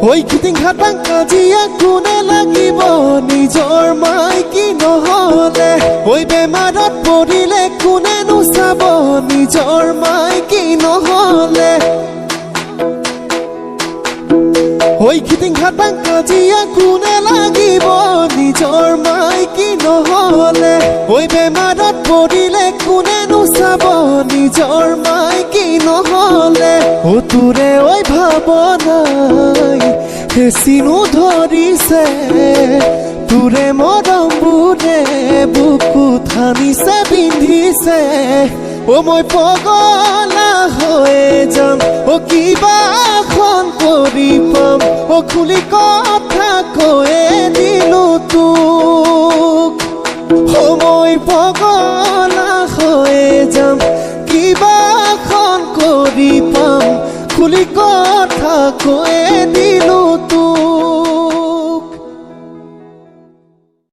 ওই খিটিংঘাট কাজিয়া কোনে লাগিব নিজৰ মাইকী নহলে ওই বেমাৰত পৰিলে কোনেনো চাব নিজৰ মাইকী নহলে ওই খিটিংঘাট কাজিয়া কোনে লাগিব নিজৰ মাইকী নহলে ওই বেমাৰত পৰিলে কোনেনো চাব নিজৰ মাইকী নহলে ও তোৰে ওই ভাৱনাই হেচিনো ধৰিছে তোৰে মৰমবোৰে বুকুত সানিছে বিন্ধিছে ও মই পগলা হৈয়ে যাম ও কিবা এখন কৰি পাম ও খুলি কথা কৈয়ে দিলো তোক ও মই পগলা হৈয়ে যাম কিবা এখন কৰি পাম খুলি কথা কৈয়ে দিলো